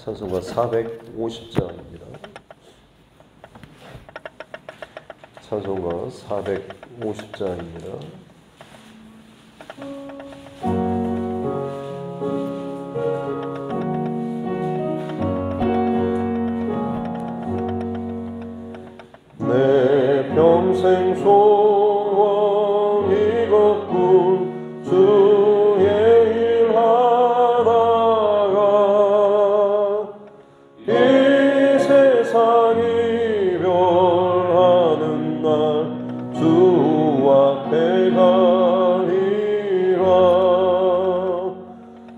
찬송가 450장입니다. 찬송가 450장입니다. 내 평생 소원 이것뿐 주의 일 하다가 이 세상 이별하는 날 주 앞에 가리라.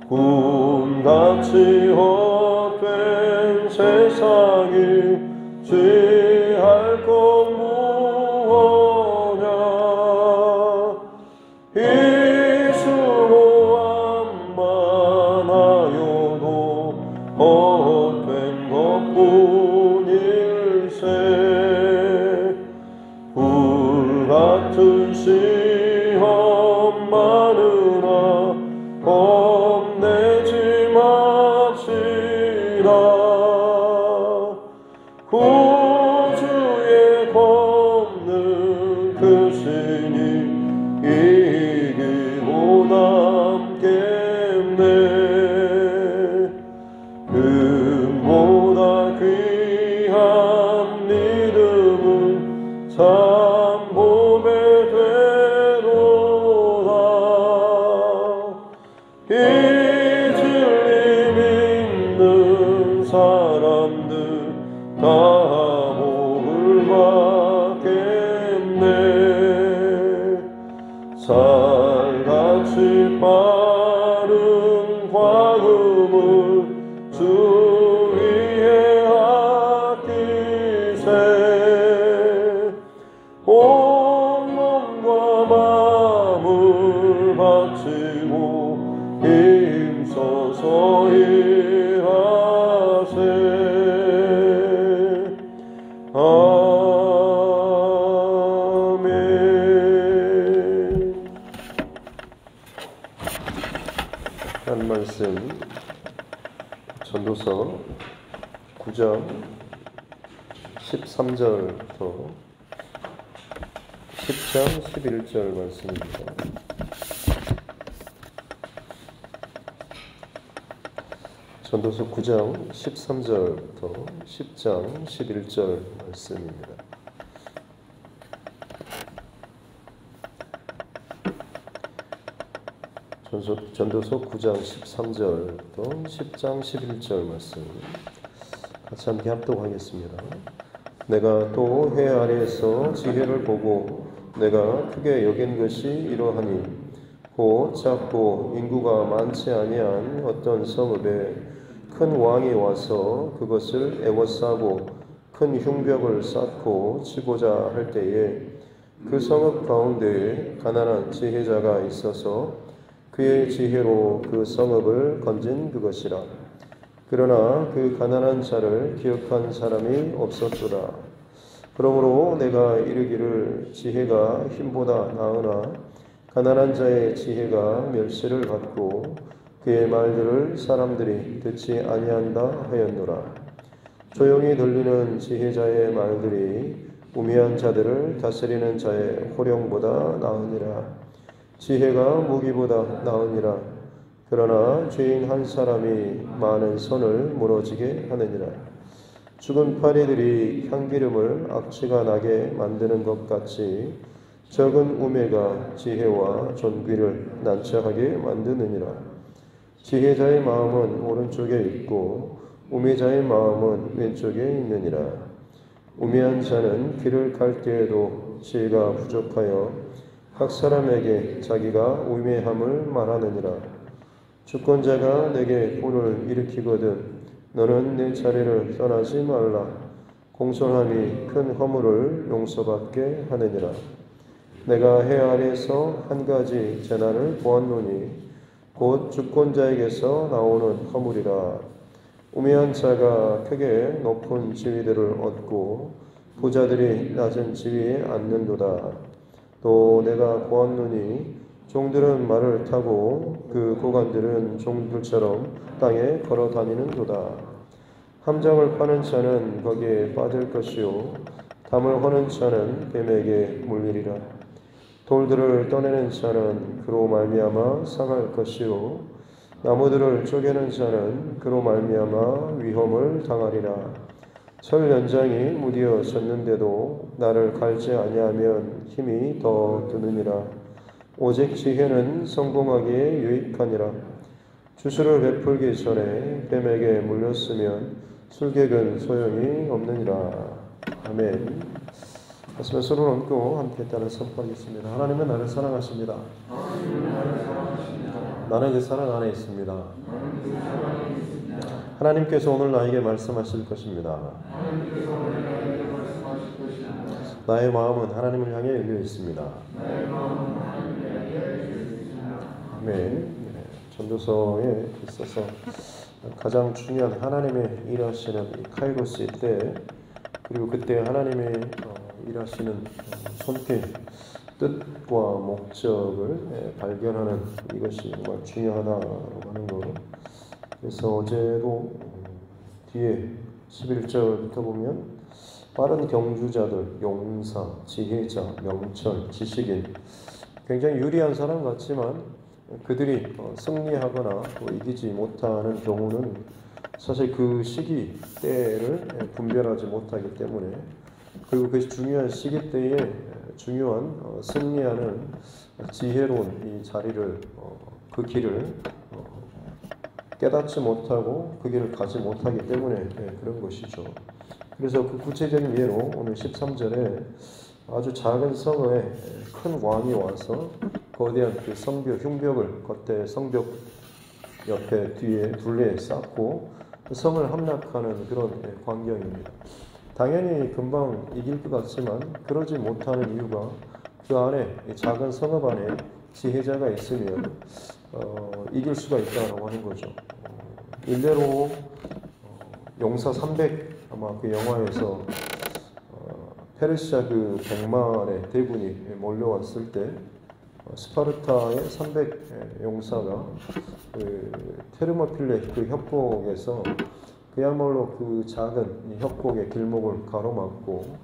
꿈같이 헛된 세상이 취할 것 무엇냐. 이 수고함만 하여도 헛된 것뿐일세. 불같은 시험 많으나 겁내지 맙시다. 구주의 권능 크시니 이기고 남겠네. 금보다 귀한 믿음은 참 보배 되도다. 이 진리 믿는 사람들 다 복을 받겠네. 살같이 빠른 과금을 주 위에 아끼세. 온 몸과 마음을 바치고 힘써서 일하세. 아멘. 한 말씀 전도서 9장 13절부터 10장 11절 말씀입니다. 전도서 9장 13절부터 10장 11절 말씀입니다. 전도서 9장 13절부터 10장 11절 말씀 같이 함께 합독하겠습니다. 내가 또 해 아래에서 지혜를 보고 내가 크게 여긴 것이 이러하니 곧 작고 인구가 많지 아니한 어떤 성읍에 큰 왕이 와서 그것을 애워싸고 큰 흉벽을 쌓고 치고자 할 때에 그 성읍 가운데에 가난한 지혜자가 있어서 그의 지혜로 그 성읍을 건진 그것이라. 그러나 그 가난한 자를 기억한 사람이 없었도다. 그러므로 내가 이르기를 지혜가 힘보다 나으나 가난한 자의 지혜가 멸시를 받고 그의 말들을 사람들이 듣지 아니한다 하였노라. 조용히 들리는 지혜자의 말들이 우매한 자들을 다스리는 자의 호령보다 나으니라. 지혜가 무기보다 나으니라. 그러나 죄인 한 사람이 많은 손을 무너지게 하느니라. 죽은 파리들이 향기름을 악취가 나게 만드는 것 같이 적은 우매가 지혜와 존귀를 난처하게 만드느니라. 지혜자의 마음은 오른쪽에 있고 우매자의 마음은 왼쪽에 있느니라. 우매한 자는 길을 갈 때에도 지혜가 부족하여 각 사람에게 자기가 우매함을 말하느니라. 주권자가 내게 분을 일으키거든 너는 내 자리를 떠나지 말라. 공손함이 큰 허물을 용서받게 하느니라. 내가 해 아래에서 한 가지 재난을 보았노니 곧 주권자에게서 나오는 허물이라. 우매한 자가 크게 높은 지위들을 얻고 부자들이 낮은 지위에 앉는도다. 또 내가 보았노니 종들은 말을 타고 그 고관들은 종들처럼 땅에 걸어 다니는도다. 함정을 파는 자는 거기에 빠질 것이요 담을 허는 자는 뱀에게 물리리라. 돌들을 떠내는 자는 그로 말미암아 상할 것이요 나무들을 쪼개는 자는 그로 말미암아 위험을 당하리라. 철 연장이 무디어졌는데도 나를 갈지 아니하면 힘이 더 드느니라. 오직 지혜는 성공하기에 유익하니라. 주술을 베풀기 전에 뱀에게 물렸으면 술객은 소용이 없느니라. 아멘. 가슴에 손을 얹고 함께 따라 선포하겠습니다. 하나님은 나를 사랑하십니다. 나는 그 사랑 안에 있습니다. 하나님께서 오늘 나에게 말씀하실 것입니다. 나의 마음은 하나님을 향해 열려 있습니다. 아멘. 전도서에 있어서 가장 중요한 하나님의 일하시는 카이로스 때, 그리고 그때 하나님의 일하시는 손길, 뜻과 목적을 발견하는 이것이 정말 중요하다고 하는 것. 그래서 어제도 뒤에 11절부터 보면 빠른 경주자들, 용사, 지혜자, 명철, 지식인, 굉장히 유리한 사람 같지만 그들이 승리하거나 또 이기지 못하는 경우는 사실 그 시기 때를 분별하지 못하기 때문에, 그리고 그 중요한 시기 때에 중요한 승리하는 지혜로운 이 자리를, 그 길을 깨닫지 못하고 그 길을 가지 못하기 때문에 그런 것이죠. 그래서 그 구체적인 예로 오늘 13절에 아주 작은 성에 큰 왕이 와서 거대한 그 성벽, 흉벽을 겉에 성벽 옆에 뒤에 둘레에 쌓고 성을 함락하는 그런 광경입니다. 당연히 금방 이길 것 같지만 그러지 못하는 이유가 그 안에, 작은 성읍 안에 지혜자가 있으면 이길 수가 있다고 하는 거죠. 일례로 용사 300, 아마 그 영화에서 페르시아 그 100만의 대군이 몰려왔을 때 스파르타의 300 용사가 그 테르모필레 그 협곡에서 그야말로 그 작은 협곡의 길목을 가로막고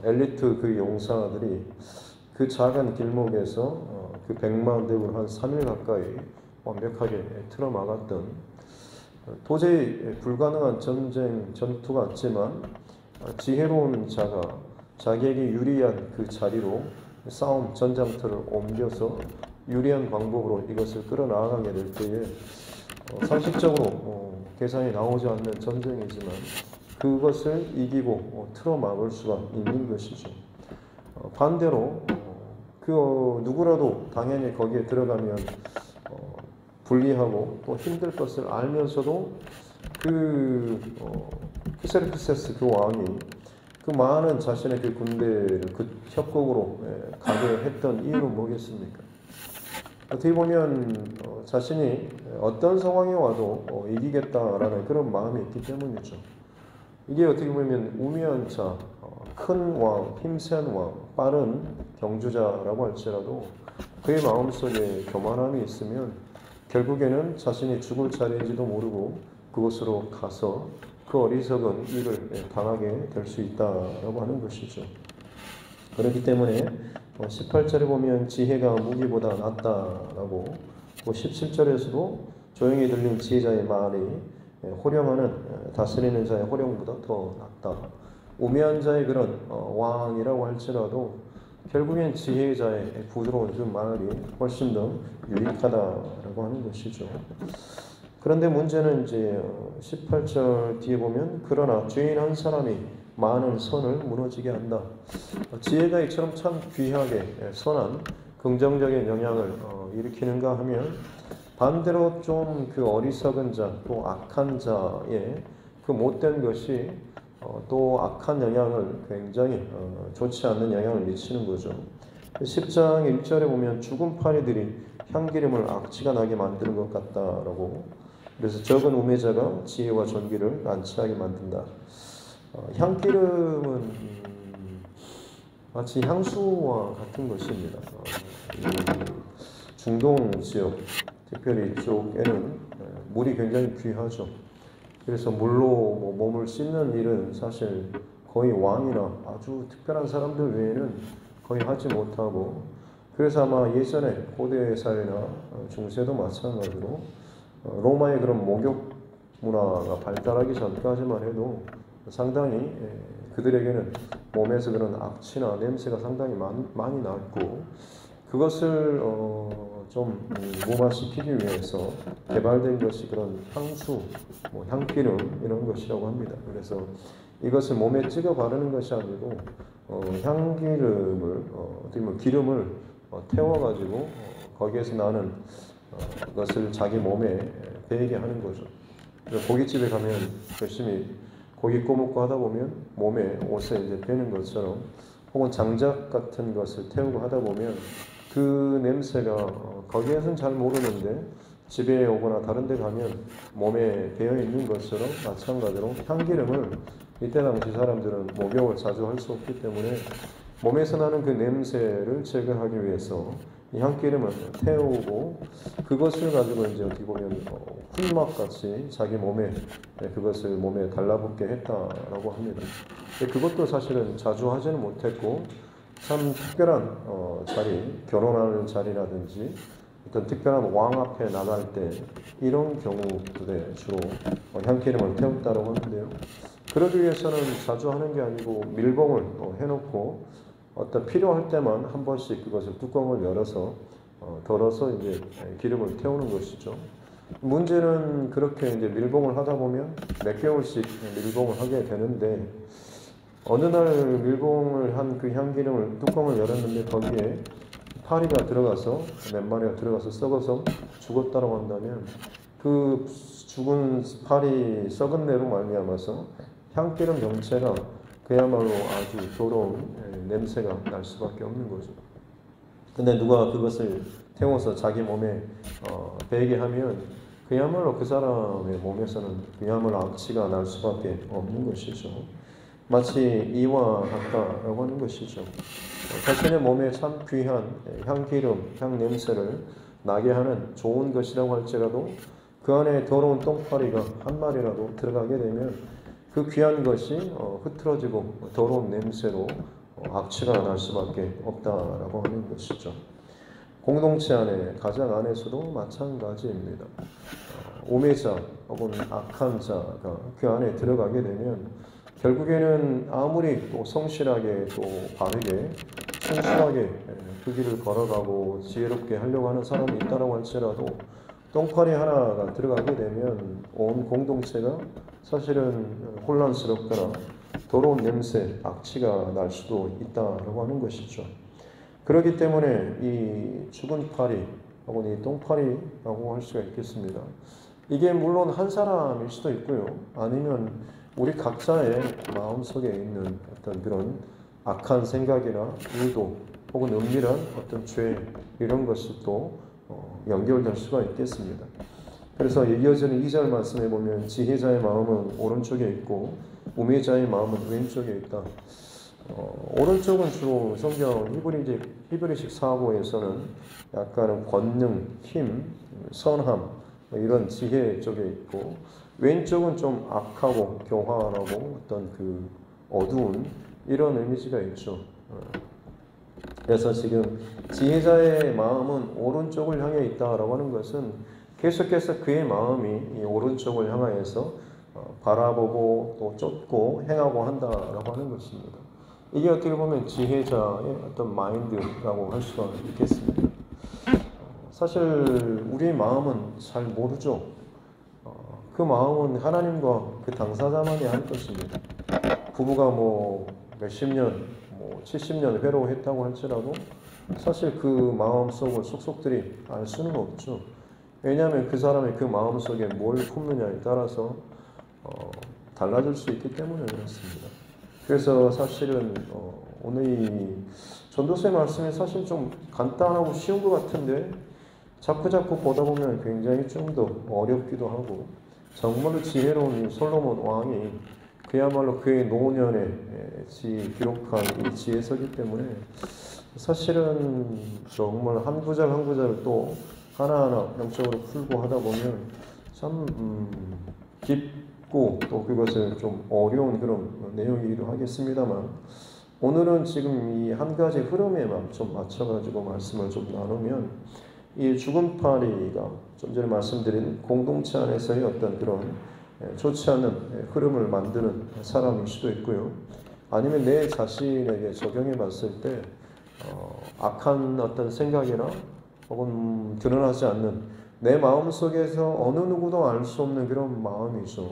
엘리트 그 용사들이 그 작은 길목에서 그 100만 대군을 한 3일 가까이 완벽하게 틀어막았던, 도저히 불가능한 전투 같지만 지혜로운 자가 자기에게 유리한 그 자리로 싸움 전장터를 옮겨서 유리한 방법으로 이것을 끌어나가게 될 때에 상식적으로 계산이 나오지 않는 전쟁이지만 그것을 이기고 틀어막을 수가 있는 것이죠. 반대로 그 누구라도 당연히 거기에 들어가면 불리하고 또 힘들 것을 알면서도 그 크세르크세스 그 왕이 그 많은 자신의 그 군대를 그 협곡으로 가게 했던 이유는 뭐겠습니까? 어떻게 보면 자신이 어떤 상황에 와도 이기겠다라는 그런 마음이 있기 때문이죠. 이게 어떻게 보면 우매한 자, 큰 왕, 힘센 왕, 빠른 경주자라고 할지라도 그의 마음속에 교만함이 있으면 결국에는 자신이 죽을 자리인지도 모르고 그곳으로 가서 그 어리석은 일을 당하게 될 수 있다라고 하는 것이죠. 그렇기 때문에 18절에 보면 지혜가 무기보다 낫다라고, 또 17절에서도 조용히 들린 지혜자의 말이 호령하는 다스리는 자의 호령보다 더 낫다. 우매한 자의 그런 왕이라고 할지라도 결국엔 지혜자의 부드러운 그 말이 훨씬 더 유익하다라고 하는 것이죠. 그런데 문제는 이제 18절 뒤에 보면 그러나 죄인 한 사람이 많은 선을 무너지게 한다. 지혜가 이처럼 참 귀하게 선한 긍정적인 영향을 일으키는가 하면 반대로 좀 그 어리석은 자, 또 악한 자의 그 못된 것이 또 악한 영향을 굉장히 좋지 않는 영향을 미치는 거죠. 10장 1절에 보면 죽은 파리들이 향기름을 악취가 나게 만드는 것 같다라고, 그래서 적은 우매자가 지혜와 존귀를 난처하게 만든다. 향기름은 마치 향수와 같은 것입니다. 중동 지역, 특별히 이쪽에는 물이 굉장히 귀하죠. 그래서 물로 몸을 씻는 일은 사실 거의 왕이나 아주 특별한 사람들 외에는 거의 하지 못하고, 그래서 아마 예전에 고대 사회나 중세도 마찬가지로 로마의 그런 목욕 문화가 발달하기 전까지만 해도 상당히 그들에게는 몸에서 그런 악취나 냄새가 상당히 많이 났고, 그것을 좀 무마시키기 위해서 개발된 것이 그런 향수, 향기름 이런 것이라고 합니다. 그래서 이것을 몸에 찍어 바르는 것이 아니고 향기름을 어떻게 보면 기름을 태워가지고 거기에서 나는 것을 자기 몸에 배이게 하는 거죠. 고깃집에 가면 열심히 고기 꼬먹고 하다 보면 몸에 옷에 이제 배는 것처럼 혹은 장작 같은 것을 태우고 하다 보면 그 냄새가 거기에서는 잘 모르는데 집에 오거나 다른 데 가면 몸에 배어 있는 것처럼 마찬가지로 향기름을 이때 당시 사람들은 목욕을 자주 할 수 없기 때문에 몸에서 나는 그 냄새를 제거하기 위해서 이 향기름을 태우고 그것을 가지고 이제 어떻게 보면 훌막같이 자기 몸에 그것을 몸에 달라붙게 했다라고 합니다. 그것도 사실은 자주 하지는 못했고 참 특별한 자리, 결혼하는 자리라든지 어떤 특별한 왕 앞에 나갈 때 이런 경우들에 주로 향기름을 태웠다고 하는데요. 그러기 위해서는 자주 하는 게 아니고 밀봉을 해놓고 어떤 필요할 때만 한 번씩 그것을 뚜껑을 열어서 덜어서 이제 기름을 태우는 것이죠. 문제는 그렇게 이제 밀봉을 하다 보면 몇 개월씩 밀봉을 하게 되는데 어느 날 밀봉을 한 그 향기름을 뚜껑을 열었는데 거기에 파리가 들어가서 몇 마리가 들어가서 썩어서 죽었다고 한다면 그 죽은 파리 썩은 내로 말미암아서 향기름 정체가 그야말로 아주 더러운 냄새가 날 수밖에 없는 거죠. 근데 누가 그것을 태워서 자기 몸에 배게 하면 그야말로 그 사람의 몸에서는 그야말로 악취가 날 수밖에 없는 것이죠. 마치 이와같다라고 하는 것이죠. 자신의 몸에 참 귀한 향기름, 향냄새를 나게 하는 좋은 것이라고 할지라도 그 안에 더러운 똥파리가 한 마리라도 들어가게 되면 그 귀한 것이 흐트러지고 더러운 냄새로 악취가 날 수밖에 없다라고 하는 것이죠. 공동체 안에, 가정 안에서도 마찬가지입니다. 오매자 혹은 악한 자가 그 안에 들어가게 되면 결국에는 아무리 또 성실하게 또 바르게 순수하게 그 길을 걸어가고 지혜롭게 하려고 하는 사람이 있다고 할지라도 똥파리 하나가 들어가게 되면 온 공동체가 사실은 혼란스럽거나 더러운 냄새, 악취가 날 수도 있다고 하는 것이죠. 그렇기 때문에 이 죽은 파리 혹은 이 똥파리라고 할 수가 있겠습니다. 이게 물론 한 사람일 수도 있고요. 아니면 우리 각자의 마음속에 있는 어떤 그런 악한 생각이나 의도 혹은 은밀한 어떤 죄 이런 것이 또 연결될 수가 있겠습니다. 그래서 이어지는 2절 말씀에 보면 지혜자의 마음은 오른쪽에 있고 우매자의 마음은 왼쪽에 있다. 오른쪽은 주로 성경 히브리식 사고에서는 약간은 권능, 힘, 선함 이런 지혜 쪽에 있고 왼쪽은 좀 악하고 교활하고 어떤 그 어두운 이런 이미지가 있죠. 그래서 지금 지혜자의 마음은 오른쪽을 향해 있다라고 하는 것은 계속해서 그의 마음이 이 오른쪽을 향하여서 바라보고 또 쫓고 행하고 한다라고 하는 것입니다. 이게 어떻게 보면 지혜자의 어떤 마인드라고 할 수가 있겠습니다. 사실 우리의 마음은 잘 모르죠. 그 마음은 하나님과 그 당사자만이 알 것입니다. 부부가 뭐 몇십 년, 70년 회로했다고 할지라도 사실 그 마음속을 속속들이 알 수는 없죠. 왜냐하면 그 사람의 그 마음속에 뭘 품느냐에 따라서 달라질 수 있기 때문에 그렇습니다. 그래서 사실은 오늘 이 전도서의 말씀이 사실 좀 간단하고 쉬운 것 같은데 자꾸 보다 보면 굉장히 좀 더 어렵기도 하고 정말로 지혜로운 이 솔로몬 왕이 그야말로 그의 노년에 기록한 이 지혜서기 때문에 사실은 정말 한 구절 한 구절을 또 하나하나 영적으로 풀고 하다 보면 참 깊고 또 그것을 좀 어려운 그런 내용이기도 하겠습니다만 오늘은 지금 이 한 가지 흐름에만 좀 맞춰가지고 말씀을 좀 나누면 이 죽은 파리가 좀 전에 말씀드린 공동체 안에서의 어떤 그런 좋지 않은 흐름을 만드는 사람일 수도 있고요. 아니면 내 자신에게 적용해 봤을 때 악한 어떤 생각이나 혹은 드러나지 않는 내 마음 속에서 어느 누구도 알 수 없는 그런 마음이죠.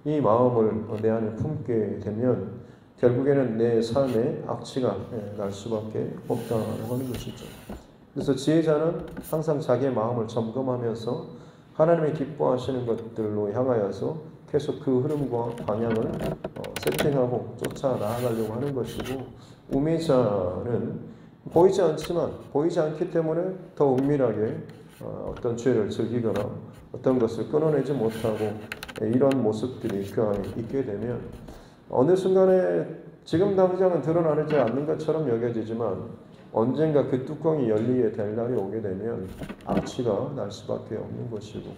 이 마음을 내 안에 품게 되면 결국에는 내 삶에 악취가 날 수밖에 없다고 하는 것이죠. 그래서 지혜자는 항상 자기의 마음을 점검하면서 하나님의 기뻐하시는 것들로 향하여서 계속 그 흐름과 방향을 세팅하고 쫓아 나아가려고 하는 것이고, 우매자는 보이지 않지만 보이지 않기 때문에 더 은밀하게 어떤 죄를 즐기거나 어떤 것을 끊어내지 못하고 이런 모습들이 그 안에 있게 되면 어느 순간에 지금 당장은 드러나지 않는 것처럼 여겨지지만 언젠가 그 뚜껑이 열리게 될 날이 오게 되면 악취가 날 수밖에 없는 것이고,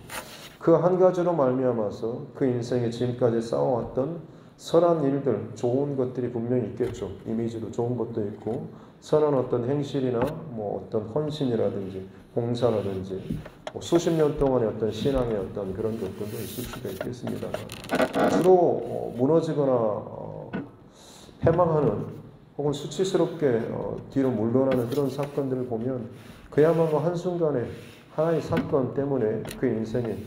그 한 가지로 말미암아서 그 인생에 지금까지 쌓아왔던 선한 일들, 좋은 것들이 분명히 있겠죠. 이미지도 좋은 것도 있고 선한 어떤 행실이나 어떤 헌신이라든지 봉사라든지 수십 년 동안의 어떤 신앙의 어떤 그런 것들도 있을 수가 있겠습니다. 주로 무너지거나 패망하는 혹은 수치스럽게 뒤로 물러나는 그런 사건들을 보면 그야말로 한순간에 하나의 사건 때문에 그 인생이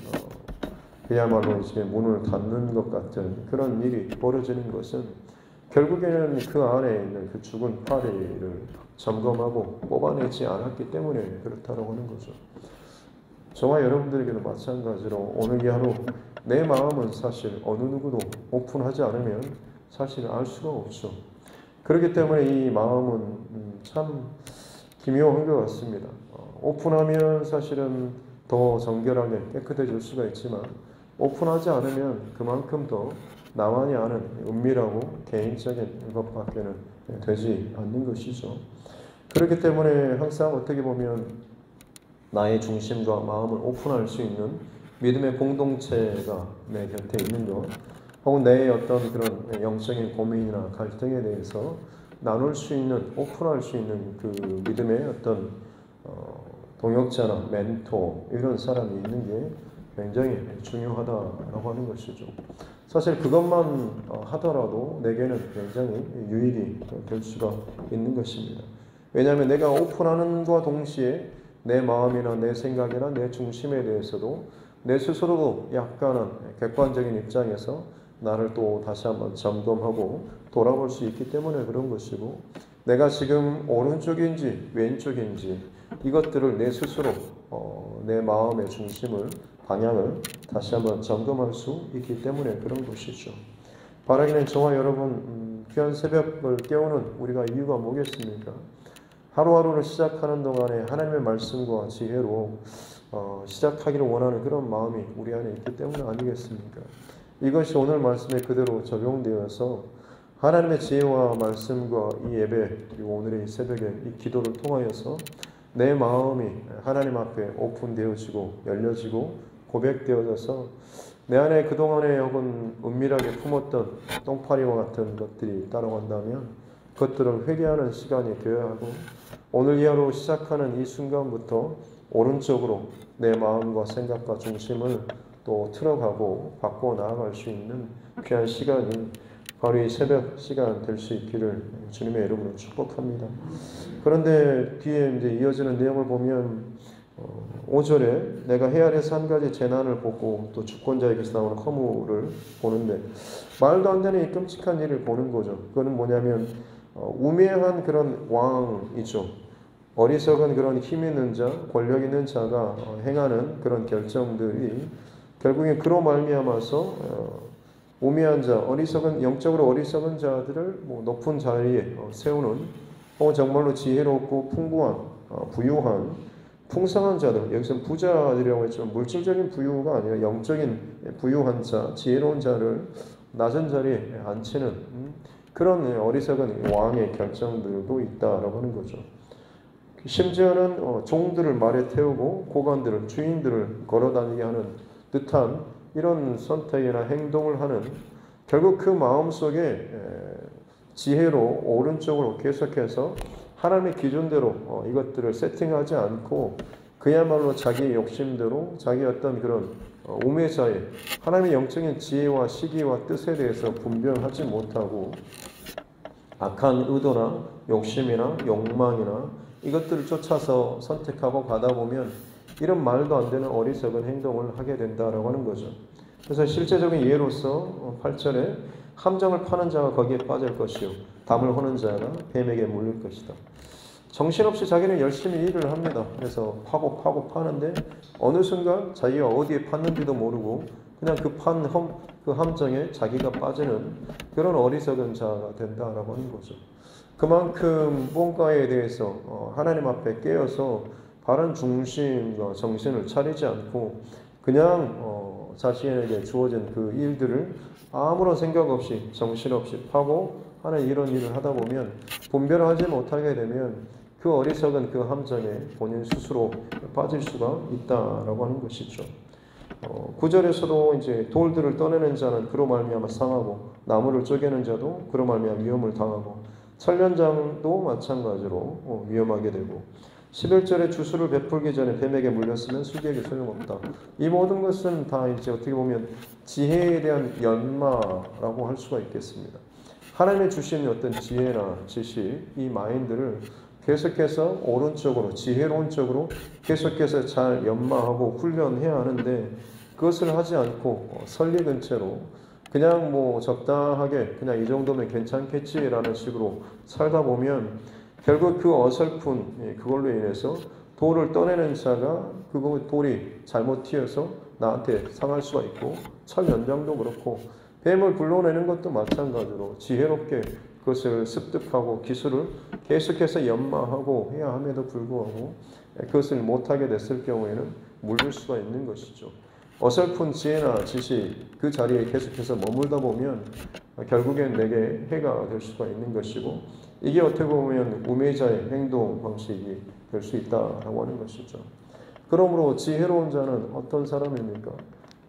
그야말로 이제 문을 닫는 것 같은 그런 일이 벌어지는 것은 결국에는 그 안에 있는 그 죽은 파리를 점검하고 뽑아내지 않았기 때문에 그렇다고 하는 거죠. 저와 여러분들에게도 마찬가지로 오늘 이 하루 내 마음은 사실 어느 누구도 오픈하지 않으면 사실 알 수가 없죠. 그렇기 때문에 이 마음은 참 기묘한 것 같습니다. 오픈하면 사실은 더 정결하게 깨끗해질 수가 있지만 오픈하지 않으면 그만큼 더 나만이 아는 은밀하고 개인적인 것밖에는 되지 않는 것이죠. 그렇기 때문에 항상 어떻게 보면 나의 중심과 마음을 오픈할 수 있는 믿음의 공동체가 내 곁에 있는 것, 혹은 내 어떤 그런 영적인 고민이나 갈등에 대해서 나눌 수 있는, 오픈할 수 있는 그 믿음의 어떤 동역자나 멘토, 이런 사람이 있는 게 굉장히 중요하다라고 하는 것이죠. 사실 그것만 하더라도 내게는 굉장히 유익이 될 수가 있는 것입니다. 왜냐하면 내가 오픈하는과 동시에 내 마음이나 내 생각이나 내 중심에 대해서도 내 스스로도 약간은 객관적인 입장에서 나를 또 다시 한번 점검하고 돌아볼 수 있기 때문에 그런 것이고, 내가 지금 오른쪽인지 왼쪽인지 이것들을 내 스스로 내 마음의 중심을, 방향을 다시 한번 점검할 수 있기 때문에 그런 것이죠. 바라기는 저와 여러분 귀한 새벽을 깨우는 우리가 이유가 뭐겠습니까? 하루하루를 시작하는 동안에 하나님의 말씀과 지혜로 시작하기를 원하는 그런 마음이 우리 안에 있기 때문 아니겠습니까? 이것이 오늘 말씀에 그대로 적용되어서 하나님의 지혜와 말씀과 이 예배, 그리고 오늘의 이 새벽에 이 기도를 통하여서 내 마음이 하나님 앞에 오픈되어지고 열려지고 고백되어져서 내 안에 그동안에 혹은 은밀하게 품었던 똥파리와 같은 것들이 따라간다면 그것들을 회개하는 시간이 되어야 하고, 오늘 이 하루 시작하는 이 순간부터 오른쪽으로 내 마음과 생각과 중심을 또 틀어가고 바꿔 나아갈 수 있는 귀한 시간이 바로 이 새벽 시간 될 수 있기를 주님의 이름으로 축복합니다. 그런데 뒤에 이제 이어지는 내용을 보면 5절에 내가 해 아래서 한 가지 재난을 보고, 또 주권자에게서 나오는 허물을 보는데 말도 안 되는 이 끔찍한 일을 보는 거죠. 그거는 뭐냐면 우매한 그런 왕이죠. 어리석은 그런 힘 있는 자, 권력 있는 자가 행하는 그런 결정들이 결국에 그로 말미암아서 우매한 자, 어리석은, 영적으로 어리석은 자들을 높은 자리에 세우는, 혹은 정말로 지혜롭고 풍부한, 부유한, 풍성한 자들, 여기서 부자들이라고 했지만 물질적인 부유가 아니라 영적인 부유한 자, 지혜로운 자를 낮은 자리에 앉히는 그런 어리석은 왕의 결정들도 있다라고 하는 거죠. 심지어는 종들을 말에 태우고 고관들을, 주인들을 걸어다니게 하는 듯한 이런 선택이나 행동을 하는, 결국 그 마음속에 지혜로 오른쪽으로 계속해서 하나님의 기준대로 이것들을 세팅하지 않고 그야말로 자기의 욕심대로 자기 어떤 그런 우매자의 하나님의 영적인 지혜와 시기와 뜻에 대해서 분별하지 못하고 악한 의도나 욕심이나 욕망이나 이것들을 쫓아서 선택하고 가다 보면 이런 말도 안 되는 어리석은 행동을 하게 된다라고 하는 거죠. 그래서 실제적인 예로서 8절에 함정을 파는 자가 거기에 빠질 것이요 담을 허는 자가 뱀에게 물릴 것이다. 정신없이 자기는 열심히 일을 합니다. 그래서 파고 파는데 어느 순간 자기가 어디에 팠는지도 모르고 그냥 그 함정에 자기가 빠지는 그런 어리석은 자가 된다라고 하는 거죠. 그만큼 뭔가에 대해서 하나님 앞에 깨어서 바른 중심과 정신을 차리지 않고 그냥 자신에게 주어진 그 일들을 아무런 생각 없이 정신없이 파고 하는 이런 일을 하다 보면 분별을 하지 못하게 되면 그 어리석은 그 함정에 본인 스스로 빠질 수가 있다라고 하는 것이죠. 9절에서도 이제 돌들을 떠내는 자는 그로 말미암아 상하고 나무를 쪼개는 자도 그로 말미암아 위험을 당하고 천련장도 마찬가지로 위험하게 되고 11절에 주수를 베풀기 전에 뱀에게 물렸으면 수기에게 소용없다. 이 모든 것은 다 이제 어떻게 보면 지혜에 대한 연마라고 할 수가 있겠습니다. 하나님이 주신 어떤 지혜나 지식, 이 마인드를 계속해서 오른쪽으로, 지혜로운 쪽으로 계속해서 잘 연마하고 훈련해야 하는데 그것을 하지 않고 설익은 채로 그냥 뭐 적당하게 그냥 이 정도면 괜찮겠지라는 식으로 살다 보면 결국 그 어설픈 그걸로 인해서 돌을 떠내는 자가 그 돌이 잘못 튀어서 나한테 상할 수가 있고 철연장도 그렇고 뱀을 불러내는 것도 마찬가지로 지혜롭게 그것을 습득하고 기술을 계속해서 연마하고 해야 함에도 불구하고 그것을 못하게 됐을 경우에는 물릴 수가 있는 것이죠. 어설픈 지혜나 지식 그 자리에 계속해서 머물다 보면 결국엔 내게 해가 될 수가 있는 것이고 이게 어떻게 보면 우매자의 행동 방식이 될 수 있다라고 하는 것이죠. 그러므로 지혜로운 자는 어떤 사람입니까?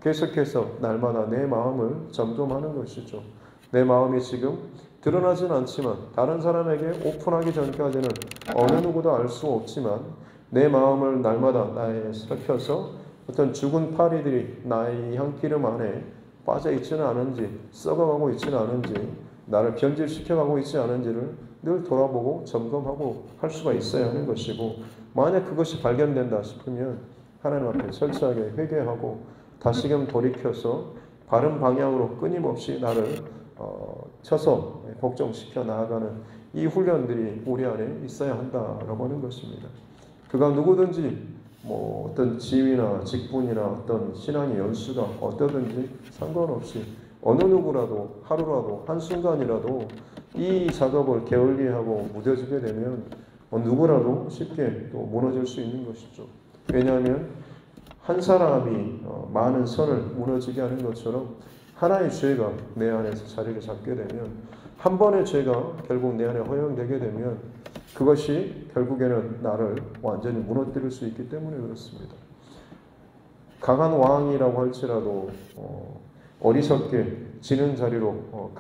계속해서 날마다 내 마음을 점검하는 것이죠. 내 마음이 지금 드러나진 않지만 다른 사람에게 오픈하기 전까지는 어느 누구도 알 수 없지만 내 마음을 날마다 나에 살펴서 어떤 죽은 파리들이 나의 향기름 안에 빠져 있지는 않은지 썩어가고 있지는 않은지 나를 변질시켜가고 있지 않은지를 늘 돌아보고 점검하고 할 수가 있어야 하는 것이고 만약 그것이 발견된다 싶으면 하나님 앞에 철저하게 회개하고 다시금 돌이켜서 바른 방향으로 끊임없이 나를 쳐서 복종시켜 나아가는 이 훈련들이 우리 안에 있어야 한다라고 하는 것입니다. 그가 누구든지 뭐 어떤 지위나 직분이나 어떤 신앙의 연수가 어떠든지 상관없이 어느 누구라도 하루라도 한순간이라도 이 작업을 게을리하고 무뎌지게 되면 누구라도 쉽게 또 무너질 수 있는 것이죠. 왜냐하면 한 사람이 많은 선을 무너지게 하는 것처럼 하나의 죄가 내 안에서 자리를 잡게 되면 한 번의 죄가 결국 내 안에 허용되게 되면 그것이 결국에는 나를 완전히 무너뜨릴 수 있기 때문에 그렇습니다. 강한 왕이라고 할지라도 어리석게 지는 자리로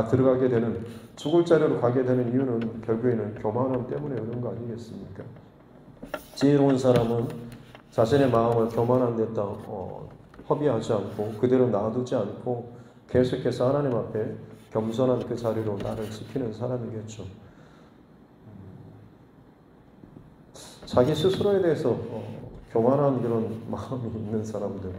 들어가게 되는 죽을 자리로 가게 되는 이유는 결국에는 교만함 때문에 그런 거 아니겠습니까? 지혜로운 사람은 자신의 마음을 교만한 데다 허비하지 않고 그대로 놔두지 않고 계속해서 하나님 앞에 겸손한 그 자리로 나를 지키는 사람이겠죠. 자기 스스로에 대해서 교만한 그런 마음이 있는 사람들,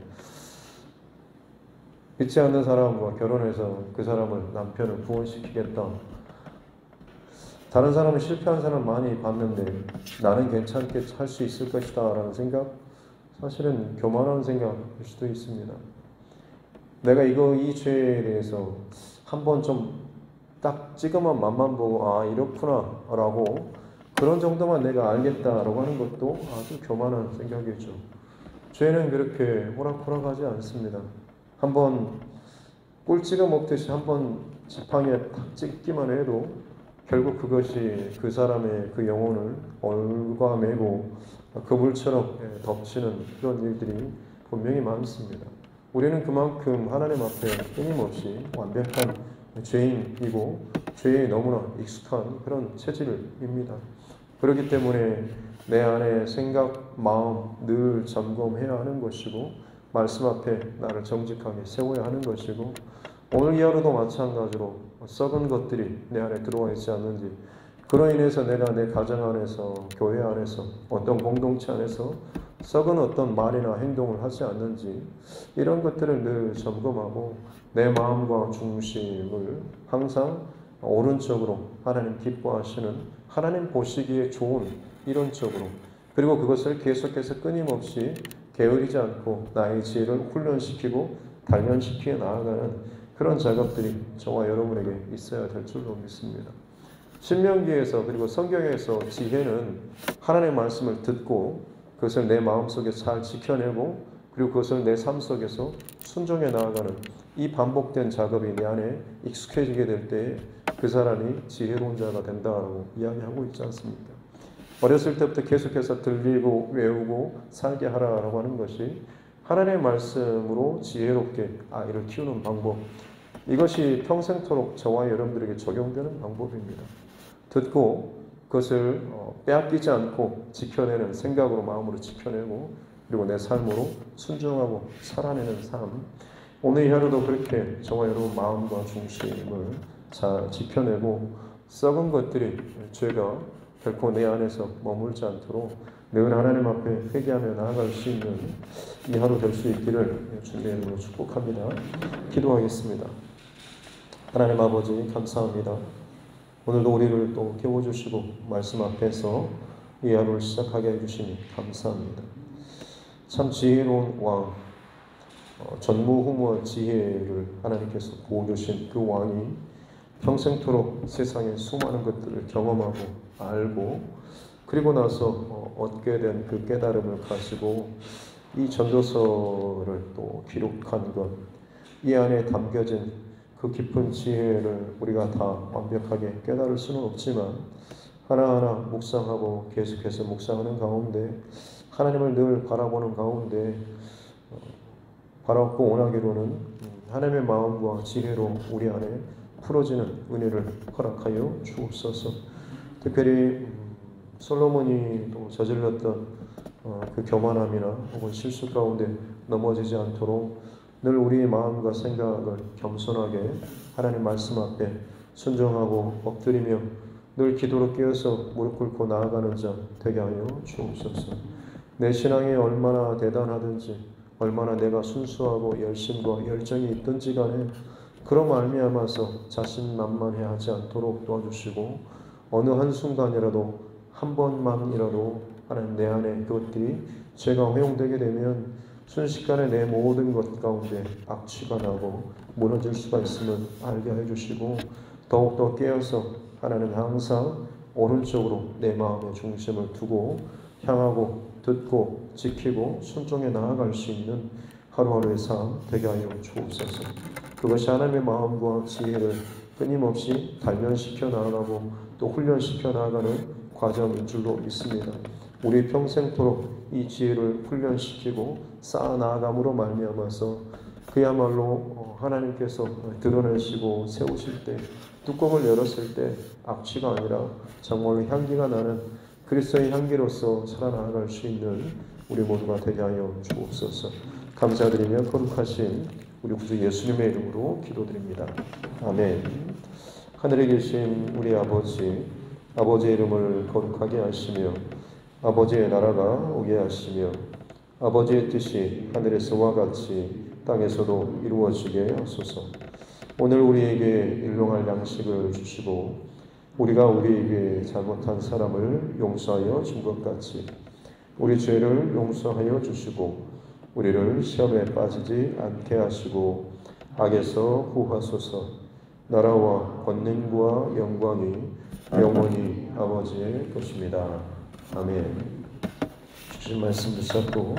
믿지 않는 사람과 결혼해서 그 사람을 남편을 구원시키겠다. 다른 사람은 실패한 사람 많이 봤는데 나는 괜찮게 할 수 있을 것이다 라는 생각, 사실은 교만한 생각일 수도 있습니다. 내가 이 죄에 대해서 한번 좀 딱 찍어만 맛만 보고 이렇구나 라고 그런 정도만 내가 알겠다라고 하는 것도 아주 교만한 생각이죠. 죄는 그렇게 호락호락하지 않습니다. 한번 꿀 찍어 먹듯이 한번 지팡이에 탁 찍기만 해도 결국 그것이 그 사람의 그 영혼을 얽어매고 그물처럼 덮치는 그런 일들이 분명히 많습니다. 우리는 그만큼 하나님 앞에 끊임없이 완벽한 죄인이고 죄에 너무나 익숙한 그런 체질입니다. 그렇기 때문에 내 안에 생각, 마음 늘 점검해야 하는 것이고 말씀 앞에 나를 정직하게 세워야 하는 것이고 오늘 이 하루도 마찬가지로 썩은 것들이 내 안에 들어와 있지 않는지 그로 인해서 내가 내 가정 안에서 교회 안에서 어떤 공동체 안에서 썩은 어떤 말이나 행동을 하지 않는지 이런 것들을 늘 점검하고 내 마음과 중심을 항상 오른쪽으로 하나님 기뻐하시는 하나님 보시기에 좋은 이론적으로 그리고 그것을 계속해서 끊임없이 게으르지 않고 나의 지혜를 훈련시키고 단련시켜 나아가는 그런 작업들이 저와 여러분에게 있어야 될 줄로 믿습니다. 신명기에서 그리고 성경에서 지혜는 하나님의 말씀을 듣고 그것을 내 마음속에 잘 지켜내고 그리고 그것을 내 삶 속에서 순종해 나아가는 이 반복된 작업이 내 안에 익숙해지게 될 때에 그 사람이 지혜로운 자가 된다라고 이야기하고 있지 않습니까? 어렸을 때부터 계속해서 들리고 외우고 살게 하라라고 하는 것이 하나님의 말씀으로 지혜롭게 아이를 키우는 방법, 이것이 평생토록 저와 여러분들에게 적용되는 방법입니다. 듣고 그것을 빼앗기지 않고 지켜내는 생각으로 마음으로 지켜내고 그리고 내 삶으로 순종하고 살아내는 삶, 오늘 이 하루도 그렇게 저와 여러분 마음과 중심을 잘 지켜내고 썩은 것들이 죄가 결코 내 안에서 머물지 않도록 늘 하나님 앞에 회개하며 나아갈 수 있는 이 하루 될 수 있기를 주님의 이름으로 축복합니다. 기도하겠습니다. 하나님 아버지 감사합니다. 오늘도 우리를 또 깨워주시고 말씀 앞에서 이 하루를 시작하게 해주시니 감사합니다. 참 지혜로운 왕, 전무후무한 지혜를 하나님께서 보여주신 그 왕이 평생토록 세상의 수많은 것들을 경험하고 알고 그리고 나서 얻게 된 그 깨달음을 가지고 이 전도서를 또 기록한 것, 이 안에 담겨진 그 깊은 지혜를 우리가 다 완벽하게 깨달을 수는 없지만 하나하나 묵상하고 계속해서 묵상하는 가운데 하나님을 늘 바라보는 가운데 바라고 원하기로는 하나님의 마음과 지혜로 우리 안에 풀어지는 은혜를 허락하여 주옵소서. 특별히 솔로몬이 또 저질렀던 그 교만함이나 혹은 실수 가운데 넘어지지 않도록 늘 우리의 마음과 생각을 겸손하게 하나님 말씀 앞에 순종하고 엎드리며 늘 기도로 깨어서 무릎 꿇고 나아가는 자 되게 하여 주옵소서. 내 신앙이 얼마나 대단하든지 얼마나 내가 순수하고 열심과 열정이 있든지 간에 그런 말미암아서 자신만만해하지 않도록 도와주시고 어느 한순간이라도 한 번만이라도 하나님 내 안에 그것들이 죄가 허용되게 되면 순식간에 내 모든 것 가운데 악취가 나고 무너질 수가 있음을 알게 해주시고 더욱더 깨어서 하나님 항상 오른쪽으로 내 마음의 중심을 두고 향하고 듣고 지키고 순종해 나아갈 수 있는 하루하루의 삶 되게 하여 주옵소서. 그것이 하나님의 마음과 지혜를 끊임없이 단련시켜 나아가고 또 훈련시켜 나아가는 과정인 줄로 믿습니다. 우리 평생토록 이 지혜를 훈련시키고 쌓아 나아감으로 말미암아서 그야말로 하나님께서 드러내시고 세우실 때 뚜껑을 열었을 때 악취가 아니라 정말로 향기가 나는 그리스도의 향기로서 살아나갈 수 있는 우리 모두가 되게 하여 주옵소서. 감사드리며 거룩하신 우리 구주 예수님의 이름으로 기도드립니다. 아멘. 하늘에 계신 우리 아버지, 아버지의 이름을 거룩하게 하시며 아버지의 나라가 오게 하시며 아버지의 뜻이 하늘에서와 같이 땅에서도 이루어지게 하소서. 오늘 우리에게 일용할 양식을 주시고 우리가 우리에게 잘못한 사람을 용서하여 준 것 같이 우리 죄를 용서하여 주시고 우리를 시험에 빠지지 않게 하시고 악에서 구하소서. 나라와 권능과 영광이 영원히 아버지의 것입니다. 아멘. 주신 말씀 붙잡고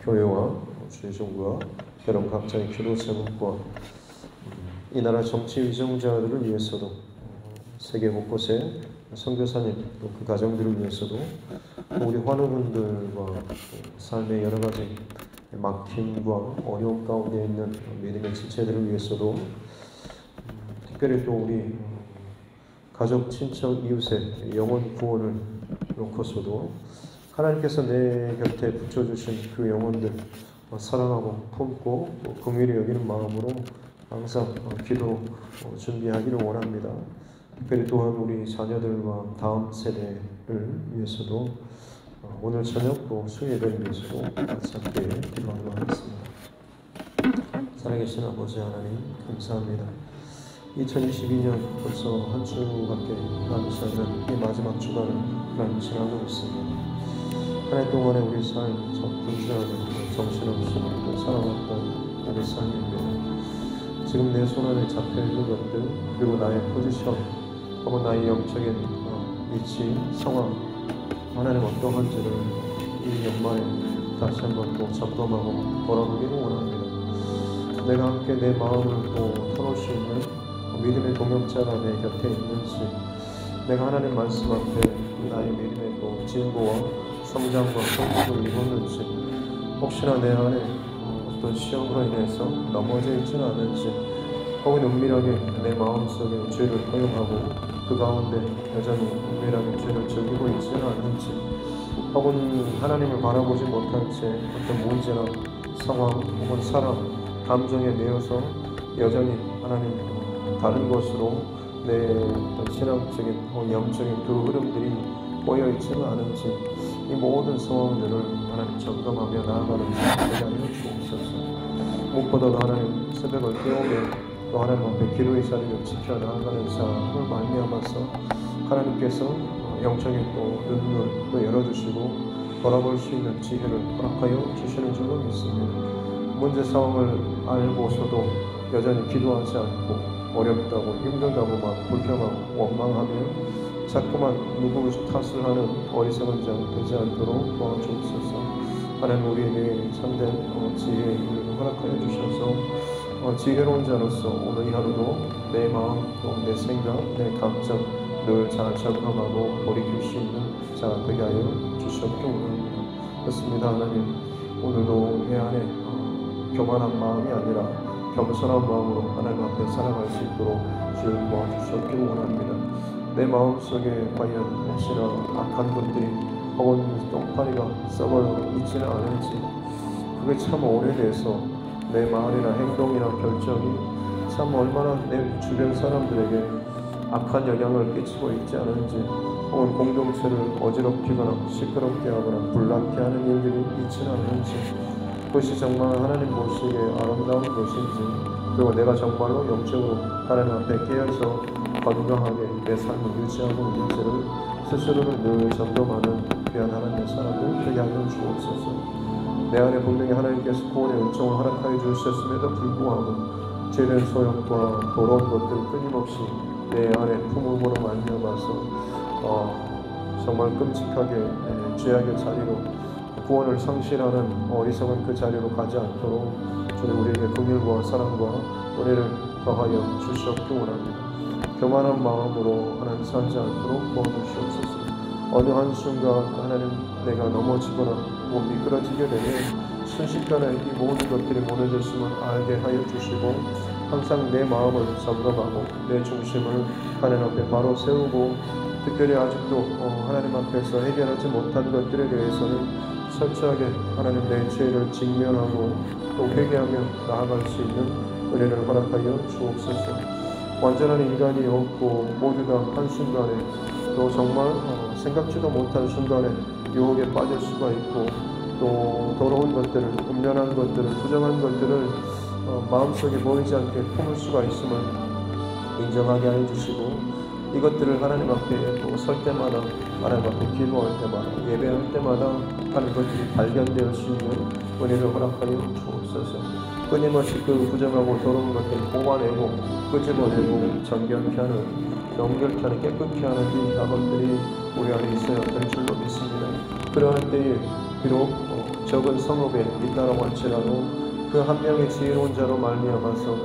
교회와 주의 종과 여러분 각자의 기도 제목과 이 나라 정치 위정자들을 위해서도 세계 곳곳에 선교사님 또 그 가정들을 위해서도 우리 환우분들과 삶의 여러 가지 막힘과 어려움 가운데 있는 믿음의 지체들을 위해서도 특별히 또 우리 가족, 친척, 이웃의 영혼 구원을 놓고서도 하나님께서 내 곁에 붙여주신 그 영혼들 사랑하고 품고 또 긍휼히 여기는 마음으로 항상 기도 준비하기를 원합니다. 특별히 또한 우리 자녀들과 다음 세대를 위해서도 오늘 저녁도 수요일을 위해서도 같이 함께 기도하도록 하겠습니다. 살아계신 아버지 하나님 감사합니다. 2022년 벌써 한 주밖에 남지 않은 이 마지막 주간을 하나님 지나고 있습니다. 한 해 동안에 우리 삶 분주하게 정신없이 또 살아왔던 우리 삶입니다. 지금 내 손안에 잡혀있는 것들, 그리고 나의 포지션 혹은 나의 영적인 위치, 상황, 하나님 어떠한지를 이 연말에 다시 한번 또 점검하고 돌아보기를 원합니다. 내가 함께 내 마음을 또 털어올 수 있는 믿음의 동역자가 내 곁에 있는지, 내가 하나님 말씀 앞에 나의 믿음의 또 진보와 성장과 성숙을 이루는지, 혹시나 내 안에 어떤 시험으로 인해서 넘어져 있지는 않은지, 혹은 은밀하게 내 마음속에 죄를 허용하고 그 가운데 여전히 은밀하게 죄를 즐기고 있지는 않은지, 혹은 하나님을 바라보지 못한 채 어떤 문제나 상황 혹은 사람, 감정에 매여서 여전히 하나님 다른 것으로 내 신앙적인 혹은 영적인 그 흐름들이 꼬여 있지는 않은지, 이 모든 상황들을 하나님 점검하며 나아가는 자가 되게 주옵소서. 무엇보다도 하나님 새벽을 깨우며 또 하나님 앞에 기도의 자리를 지켜나가는 삶을 말미암아서 하나님께서 영적인 또 눈을 또 열어주시고 돌아볼 수 있는 지혜를 허락하여 주시는 줄로 믿습니다. 문제 상황을 알고서도 여전히 기도하지 않고 어렵다고 힘들다고 막 불평하고 원망하며 자꾸만 누구 탓을 하는 어리석은 자 되지 않도록 도와주옵소서. 하나님 우리에게 참된 지혜의 힘을 허락하여 주셔서 지혜로운 자로서 오늘 이 하루도 내 마음 또 내 생각 내 감정 늘 잘 점검하고 돌이킬 수 있는 자 되게 하여 주시옵기 원합니다. 그렇습니다. 하나님 오늘도 내 안에 교만한 마음이 아니라 겸손한 마음으로 하나님 앞에 살아갈 수 있도록 주를 도와주시옵기 원합니다. 내 마음속에 과연 혹시나 악한 것들이 혹은 똥파리가 썩어 있지는 않은지, 그게 참 오래돼서 내 말이나 행동이나 결정이 참 얼마나 내 주변 사람들에게 악한 영향을 끼치고 있지 않은지, 혹은 공동체를 어지럽히거나 시끄럽게 하거나 불난케 하는 일들이 있지는 않은지, 그것이 정말 하나님 보시기에 아름다운 것인지, 그리고 내가 정말로 영적으로 하나님 앞에 깨어서 건강하게 내 삶을 유지하고 있는지를 스스로를 늘 점검하는 귀한 하나님의 사람들 되게 하여 주옵소서. 내 안에 분명히 하나님께서 구원의 은총을 허락하여 주셨음에도 불구하고 죄된 소욕과 더러운 것들을 끊임없이 내 안에 품음으로 말미암아서 정말 끔찍하게 죄악의 자리로 구원을 상실하는 어리석은 그 자리로 가지 않도록 주님 우리에게 긍휼과 사랑과 은혜를 더하여 주시옵기 원합니다. 교만한 마음으로 하나님 살지 않도록 도와주시옵소서. 어느 한순간 하나님 내가 넘어지거나 미끄러지게 되면 순식간에 이 모든 것들이 무너졌음을 알게 하여 주시고, 항상 내 마음을 점검하고 내 중심을 하나님 앞에 바로 세우고, 특별히 아직도 하나님 앞에서 해결하지 못한 것들에 대해서는 철저하게 하나님 내 죄를 직면하고 또 회개하며 나아갈 수 있는 은혜를 허락하여 주옵소서. 완전한 인간이 없고 모두 다 한순간에 또 정말 생각지도 못한 순간에 유혹에 빠질 수가 있고, 또 더러운 것들을, 음란한 것들을, 부정한 것들을 마음속에 보이지 않게 품을 수가 있음을 인정하게 하여 주시고, 이것들을 하나님 앞에 또 설 때마다, 하나님 앞에 기도할 때마다, 예배할 때마다 하는 것들이 발견될 수 있는 은혜를 허락하여 주옵소서. 끊임없이 그 부정하고 더러운 것들을 뽑아내고 끄집어내고 정결케 하는, 정결케 하는, 깨끗게 하는 이 작업들이 우리 안에 있어야 될 줄로 믿습니다. 그러한 때에 비록 적은 성읍에 있다라고 할지라도 그 한 명의 지혜로운 자로 말미암아서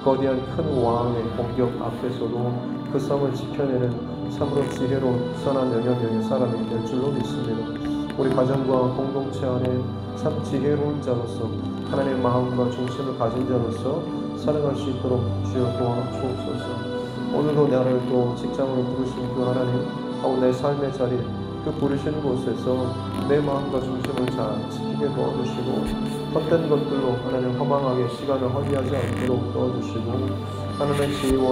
거대한 큰 왕의 공격 앞에서도 그 성을 지켜내는 참으로 지혜로운 선한 영향력의 사람이 될 줄로 믿습니다. 우리 가정과 공동체 안에 참 지혜로운 자로서 하나님의 마음과 중심을 가진 자로서 살아갈 수 있도록 주여 도와주옵소서. 오늘도 나를 또 직장으로 부르신 그 하나님, 하고 내 삶의 자리, 그 부르시는 곳에서 내 마음과 중심을 잘 지키게 도와주시고, 헛된 것들로 하나님 허망하게 시간을 허비하지 않도록 도와주시고, 하나님의 지혜와